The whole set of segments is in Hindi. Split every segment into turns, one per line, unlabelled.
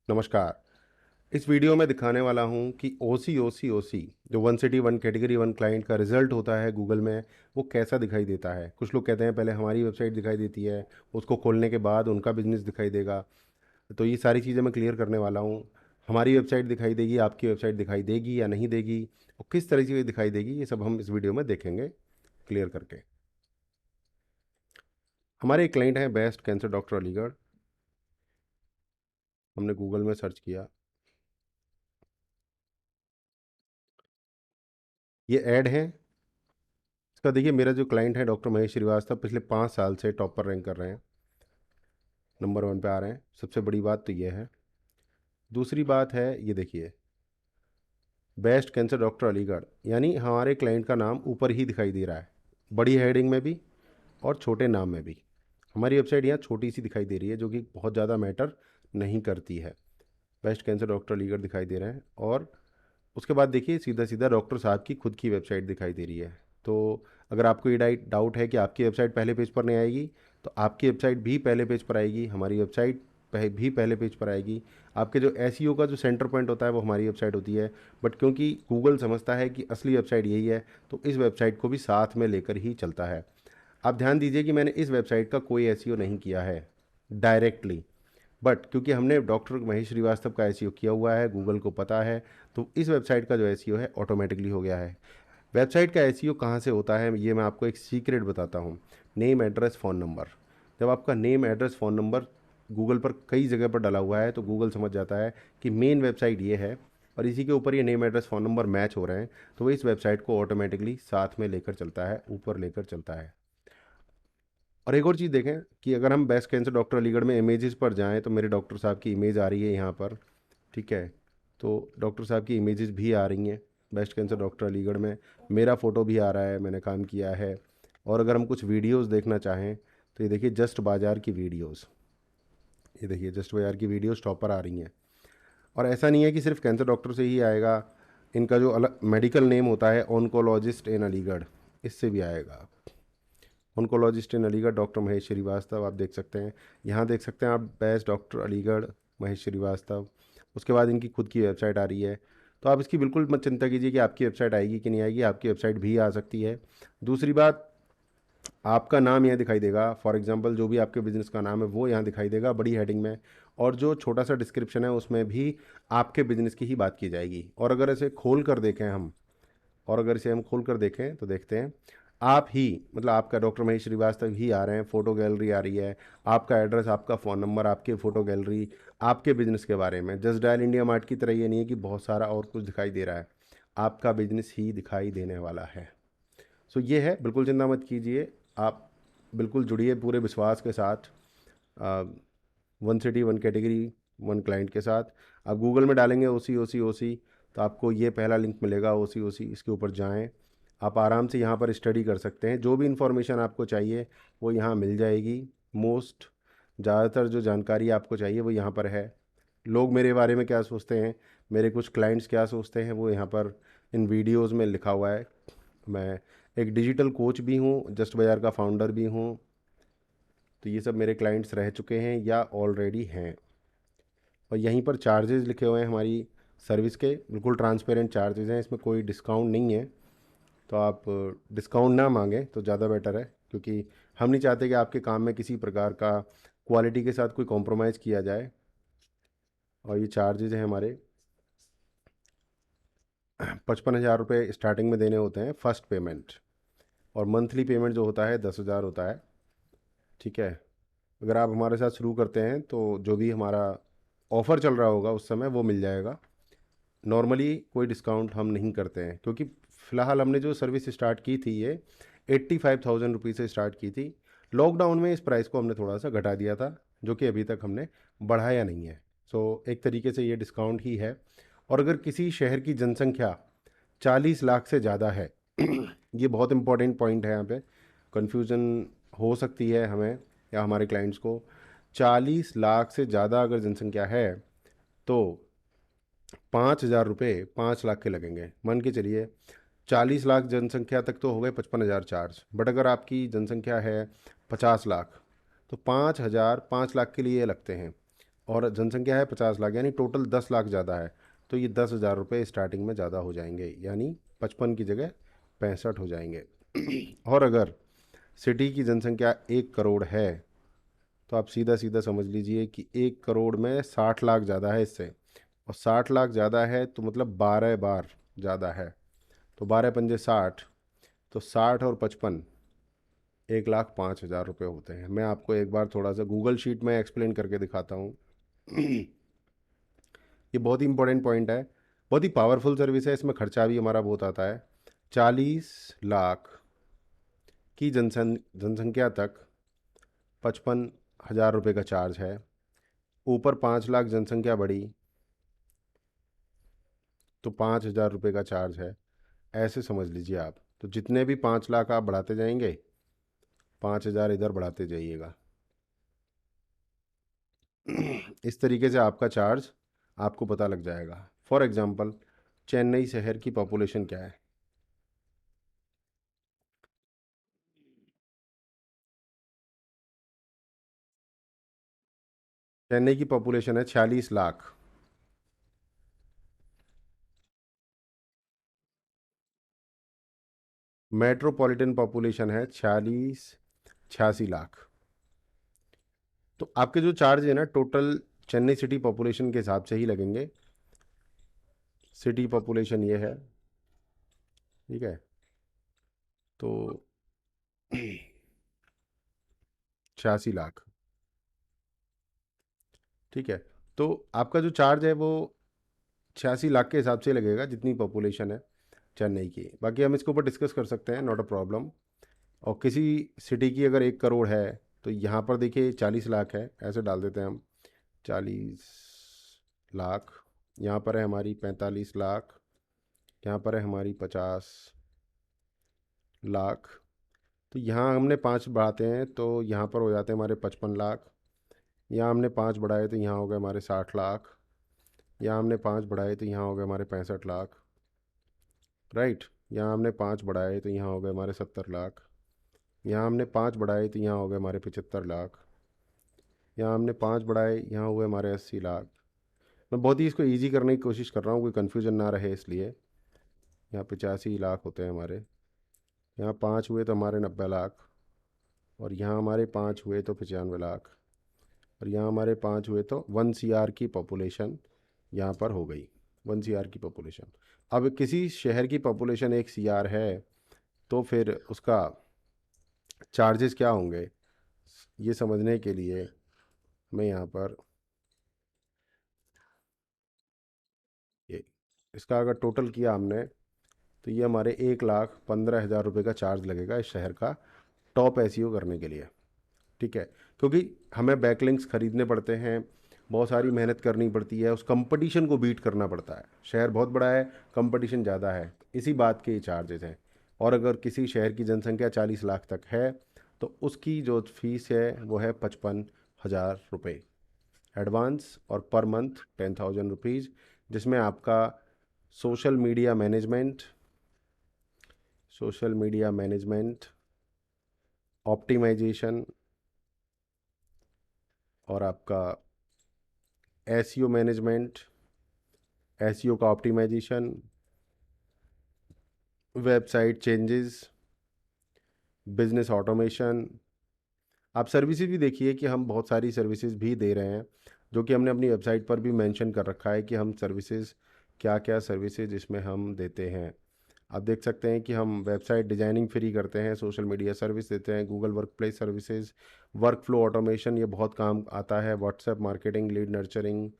नमस्कार। इस वीडियो में दिखाने वाला हूँ कि ओसी जो one city one category one client का रिजल्ट होता है गूगल में, वो कैसा दिखाई देता है। कुछ लोग कहते हैं पहले हमारी वेबसाइट दिखाई देती है, उसको खोलने के बाद उनका बिजनेस दिखाई देगा। तो ये सारी चीज़ें मैं क्लियर करने वाला हूँ। हमारी वेबसाइट दिखाई देगी, आपकी वेबसाइट दिखाई देगी या नहीं देगी, और किस तरीके से दिखाई देगी, ये सब हम इस वीडियो में देखेंगे क्लियर करके। हमारे एक क्लाइंट हैं बेस्ट कैंसर डॉक्टर अलीगढ़। हमने गूगल में सर्च किया, ये ऐड है। इसका देखिए, मेरा जो क्लाइंट है डॉक्टर महेश श्रीवास्तव, पिछले 5 साल से टॉप पर रैंक कर रहे हैं, नंबर 1 पे आ रहे हैं। सबसे बड़ी बात तो ये है। दूसरी बात है, ये देखिए, बेस्ट कैंसर डॉक्टर अलीगढ़, यानी हमारे क्लाइंट का नाम ऊपर ही दिखाई दे रहा है, बड़ी हेडिंग में भी और छोटे नाम में भी। हमारी वेबसाइट यहाँ छोटी सी दिखाई दे रही है, जो कि बहुत ज़्यादा मैटर नहीं करती है। बेस्ट कैंसर डॉक्टर अलीगढ़ दिखाई दे रहे हैं, और उसके बाद देखिए सीधा सीधा डॉक्टर साहब की खुद की वेबसाइट दिखाई दे रही है। तो अगर आपको ये डाउट है कि आपकी वेबसाइट पहले पेज पर नहीं आएगी, तो आपकी वेबसाइट भी पहले पेज पर आएगी, हमारी वेबसाइट भी पहले पेज पर आएगी। आपके जो एसईओ का जो सेंटर पॉइंट होता है वो हमारी वेबसाइट होती है, बट क्योंकि गूगल समझता है कि असली वेबसाइट यही है, तो इस वेबसाइट को भी साथ में लेकर ही चलता है। आप ध्यान दीजिए कि मैंने इस वेबसाइट का कोई एसईओ नहीं किया है डायरेक्टली, बट क्योंकि हमने डॉक्टर महेश श्रीवास्तव का एसईओ किया हुआ है, गूगल को पता है, तो इस वेबसाइट का जो एसईओ है ऑटोमेटिकली हो गया है। वेबसाइट का एसईओ कहाँ से होता है, ये मैं आपको एक सीक्रेट बताता हूँ। Name, address, phone number. जब आपका name, address, phone number Google पर कई जगह पर डला हुआ है, तो गूगल समझ जाता है कि मेन वेबसाइट ये है, और इसी के ऊपर ये name, address, phone number match हो रहे हैं, तो वो इस वेबसाइट को ऑटोमेटिकली साथ में लेकर चलता है, ऊपर लेकर चलता है। और एक और चीज़ देखें कि अगर हम बेस्ट कैंसर डॉक्टर अलीगढ़ में इमेजेस पर जाएं, तो मेरे डॉक्टर साहब की इमेज आ रही है यहाँ पर, ठीक है। तो डॉक्टर साहब की इमेजेस भी आ रही हैं बेस्ट कैंसर डॉक्टर अलीगढ़ में। मेरा फ़ोटो भी आ रहा है, मैंने काम किया है। और अगर हम कुछ वीडियोस देखना चाहें, तो ये देखिए जस्ट बाज़ार की वीडियोस, ये देखिए जस्ट बाज़ार की वीडियोस टॉप पर आ रही हैं। और ऐसा नहीं है कि सिर्फ कैंसर डॉक्टर से ही आएगा, इनका जो अलग मेडिकल नेम होता है ऑन्कोलॉजिस्ट इन अलीगढ़, इससे भी आएगा। ऑन्कोलॉजिस्ट इन अलीगढ़ डॉक्टर महेश श्रीवास्तव, आप देख सकते हैं। यहाँ देख सकते हैं आप बेस्ट डॉक्टर अलीगढ़ महेश श्रीवास्तव। उसके बाद इनकी खुद की वेबसाइट आ रही है। तो आप इसकी बिल्कुल मत चिंता कीजिए कि आपकी वेबसाइट आएगी कि नहीं आएगी, आपकी वेबसाइट भी आ सकती है। दूसरी बात, आपका नाम यहाँ दिखाई देगा। फॉर एग्जांपल जो भी आपके बिज़नेस का नाम है वो यहाँ दिखाई देगा बड़ी हेडिंग में, और जो छोटा सा डिस्क्रिप्शन है उसमें भी आपके बिज़नेस की ही बात की जाएगी। और अगर इसे खोल कर देखें हम, और अगर इसे हम खोल कर देखें तो देखते हैं आप ही, मतलब आपका डॉक्टर महेश श्रीवास्तव ही आ रहे हैं, फ़ोटो गैलरी आ रही है, आपका एड्रेस, आपका फ़ोन नंबर, आपके फ़ोटो गैलरी, आपके बिज़नेस के बारे में। जस्ट डायल इंडिया मार्ट की तरह ये नहीं है कि बहुत सारा और कुछ दिखाई दे रहा है, आपका बिजनेस ही दिखाई देने वाला है। सो ये है, बिल्कुल चिंता मत कीजिए। आप बिल्कुल जुड़िए पूरे विश्वास के साथ one city one category one client के साथ। आप गूगल में डालेंगे ओसी, तो आपको ये पहला लिंक मिलेगा ओसी, इसके ऊपर जाएं। आप आराम से यहाँ पर स्टडी कर सकते हैं, जो भी इन्फॉर्मेशन आपको चाहिए वो यहाँ मिल जाएगी। मोस्ट ज़्यादातर जो जानकारी आपको चाहिए वो यहाँ पर है। लोग मेरे बारे में क्या सोचते हैं, मेरे कुछ क्लाइंट्स क्या सोचते हैं, वो यहाँ पर इन वीडियोस में लिखा हुआ है। मैं एक डिजिटल कोच भी हूँ, जस्ट बाज़ार का फाउंडर भी हूँ। तो ये सब मेरे क्लाइंट्स रह चुके हैं या ऑलरेडी हैं। और यहीं पर चार्जेस लिखे हुए हैं हमारी सर्विस के, बिल्कुल ट्रांसपेरेंट चार्जेस हैं, इसमें कोई डिस्काउंट नहीं है। तो आप डिस्काउंट ना मांगें तो ज़्यादा बेटर है, क्योंकि हम नहीं चाहते कि आपके काम में किसी प्रकार का क्वालिटी के साथ कोई कॉम्प्रोमाइज़ किया जाए। और ये चार्जेस हैं हमारे 55,000 रुपये स्टार्टिंग में देने होते हैं फर्स्ट पेमेंट, और मंथली पेमेंट जो होता है 10,000 होता है, ठीक है। अगर आप हमारे साथ शुरू करते हैं तो जो भी हमारा ऑफ़र चल रहा होगा उस समय वो मिल जाएगा। नॉर्मली कोई डिस्काउंट हम नहीं करते हैं, क्योंकि फ़िलहाल हमने जो सर्विस स्टार्ट की थी ये 85,000 रुपीज़ से स्टार्ट की थी। लॉकडाउन में इस प्राइस को हमने थोड़ा सा घटा दिया था, जो कि अभी तक हमने बढ़ाया नहीं है। सो एक तरीके से ये डिस्काउंट ही है। और अगर किसी शहर की जनसंख्या 40 लाख से ज़्यादा है ये बहुत इंपॉर्टेंट पॉइंट है, यहाँ पे कन्फ्यूज़न हो सकती है हमें या हमारे क्लाइंट्स को। 40 लाख से ज़्यादा अगर जनसंख्या है, तो 5,000 रुपये 5 लाख के लगेंगे। मान के चलिए 40 लाख जनसंख्या तक तो हो गए 55,000 चार्ज, बट अगर आपकी जनसंख्या है 50 लाख, तो 5,000 5 लाख के लिए लगते हैं। और जनसंख्या है 50 लाख, यानी टोटल 10 लाख ज़्यादा है। तो ये 10,000 रुपये स्टार्टिंग में ज़्यादा हो जाएंगे, यानी 55 की जगह 65 हो जाएंगे। और अगर सिटी की जनसंख्या 1 करोड़ है, तो आप सीधा सीधा समझ लीजिए कि 1 करोड़ में 60 लाख ज़्यादा है इससे, और 60 लाख ज़्यादा है तो मतलब 12 बार ज़्यादा है। तो 12×5 = 60, तो 60 और 55 1,05,000 रुपये होते हैं। मैं आपको एक बार थोड़ा सा गूगल शीट में एक्सप्लेन करके दिखाता हूँ। ये बहुत ही इंपॉर्टेंट पॉइंट है, बहुत ही पावरफुल सर्विस है, इसमें खर्चा भी हमारा बहुत आता है। 40 लाख की जनसंख्या तक 55,000 रुपये का चार्ज है। ऊपर 5 लाख जनसंख्या बढ़ी तो 5,000 रुपये का चार्ज है। ऐसे समझ लीजिए आप, तो जितने भी 5 लाख आप बढ़ाते जाएंगे, 5,000 इधर बढ़ाते जाइएगा। इस तरीके से आपका चार्ज आपको पता लग जाएगा। फॉर एग्जांपल, चेन्नई शहर की पॉपुलेशन क्या है? चेन्नई की पॉपुलेशन है 46 लाख। मेट्रोपॉलिटन पॉपुलेशन है 86 तो आपके जो चार्ज है ना, टोटल चेन्नई सिटी पॉपुलेशन के हिसाब से ही लगेंगे। सिटी पॉपुलेशन ये है, ठीक है, तो 86 लाख, ठीक है। तो आपका जो चार्ज है वो 86 लाख के हिसाब से लगेगा, जितनी पॉपुलेशन है चेन्नई की। बाकी हम इसके ऊपर डिस्कस कर सकते हैं, नॉट अ प्रॉब्लम। और किसी सिटी की अगर 1 करोड़ है, तो यहाँ पर देखिए 40 लाख है, ऐसे डाल देते हैं हम। 40 लाख, यहाँ पर है हमारी 45 लाख, यहाँ पर है हमारी 50 लाख। तो यहाँ हमने 5 बढ़ाते हैं तो यहाँ पर हो जाते हैं हमारे 55 लाख। यहाँ हमने 5 बढ़ाए तो यहाँ हो गए हमारे 60 लाख। यहाँ हमने 5 बढ़ाए तो यहाँ हो गए हमारे 65 लाख। राइट, यहाँ हमने 5 बढ़ाए तो यहाँ हो गए हमारे 70 लाख। यहाँ हमने 5 बढ़ाए तो यहाँ हो गए हमारे 75 लाख। यहाँ हमने 5 बढ़ाए, यहाँ हुए हमारे 80 लाख। मैं बहुत ही इसको ईजी करने की कोशिश कर रहा हूँ, कोई कन्फ्यूजन ना रहे इसलिए। यहाँ 85 लाख होते हैं हमारे। यहाँ 5 हुए तो हमारे 90 लाख। और यहाँ हमारे 5 हुए तो 95 लाख। और यहाँ हमारे 5 हुए तो 1 CR की पॉपुलेशन यहाँ पर हो गई। 1 CR की पॉपुलेशन। अब किसी शहर की पॉपुलेशन 1 CR है, तो फिर उसका चार्जेस क्या होंगे, ये समझने के लिए मैं यहाँ पर ये इसका अगर टोटल किया हमने, तो ये हमारे 1,15,000 रुपये का चार्ज लगेगा इस शहर का टॉप एसईओ करने के लिए। ठीक है, क्योंकि हमें बैकलिंक्स खरीदने पड़ते हैं, बहुत सारी मेहनत करनी पड़ती है, उस कंपटीशन को बीट करना पड़ता है। शहर बहुत बड़ा है, कंपटीशन ज़्यादा है, इसी बात के ये चार्जेस हैं। और अगर किसी शहर की जनसंख्या 40 लाख तक है, तो उसकी जो फीस है वो है 55,000 रुपये एडवांस, और पर मंथ 10,000 रुपीज़, जिसमें आपका social media management, social media management, optimization, और आपका एसईओ मैनेजमेंट, एसईओ का optimization, website changes, business automation. आप सर्विसेज भी देखिए कि हम बहुत सारी सर्विसेज भी दे रहे हैं, जो कि हमने अपनी वेबसाइट पर भी मेंशन कर रखा है कि हम सर्विसेज क्या क्या सर्विसेज इसमें हम देते हैं। आप देख सकते हैं कि हम वेबसाइट डिजाइनिंग फ्री करते हैं, सोशल मीडिया सर्विस देते हैं, Google work place services, work flow automation, ये बहुत काम आता है, WhatsApp marketing, lead nurturing,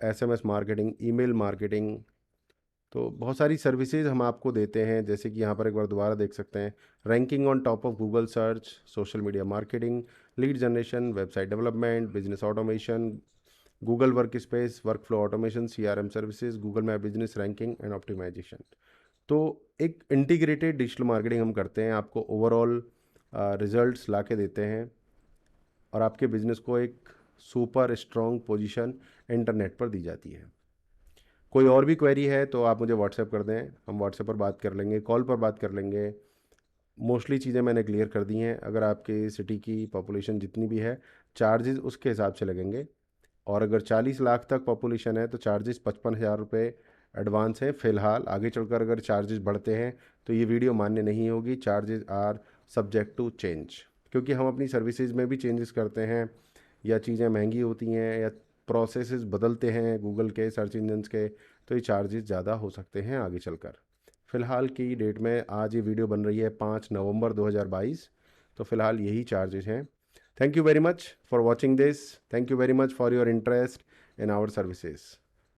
SMS marketing, email marketing. तो बहुत सारी सर्विसेज हम आपको देते हैं, जैसे कि यहाँ पर एक बार दोबारा देख सकते हैं। Ranking on top of Google search, social media marketing, lead generation, website development, business automation, Google workspace, workflow automation, CRM services, Google map business ranking and optimization. तो एक इंटीग्रेटेड डिजिटल मार्केटिंग हम करते हैं, आपको ओवरऑल रिजल्ट्स ला के देते हैं, और आपके बिजनेस को एक सुपर स्ट्रॉन्ग पोजीशन इंटरनेट पर दी जाती है। कोई और भी क्वेरी है तो आप मुझे व्हाट्सएप कर दें, हम व्हाट्सएप पर बात कर लेंगे, कॉल पर बात कर लेंगे। मोस्टली चीज़ें मैंने क्लियर कर दी हैं। अगर आपके सिटी की पॉपुलेशन जितनी भी है, चार्जेस उसके हिसाब से लगेंगे। और अगर 40 लाख तक पॉपुलेशन है तो चार्जेस 55,000 रुपये एडवांस है फ़िलहाल। आगे चलकर अगर चार्जेस बढ़ते हैं तो ये वीडियो मान्य नहीं होगी। Charges are subject to change, क्योंकि हम अपनी सर्विसेज में भी चेंजेस करते हैं या चीज़ें महंगी होती हैं या प्रोसेसेस बदलते हैं गूगल के सर्च इंजन्स के, तो ये चार्जेस ज़्यादा हो सकते हैं आगे चलकर। फ़िलहाल की डेट में आज ये वीडियो बन रही है 5 नवंबर 2022, तो फ़िलहाल यही चार्जेस हैं। Thank you very much for watching this. Thank you very much for your interest in our services.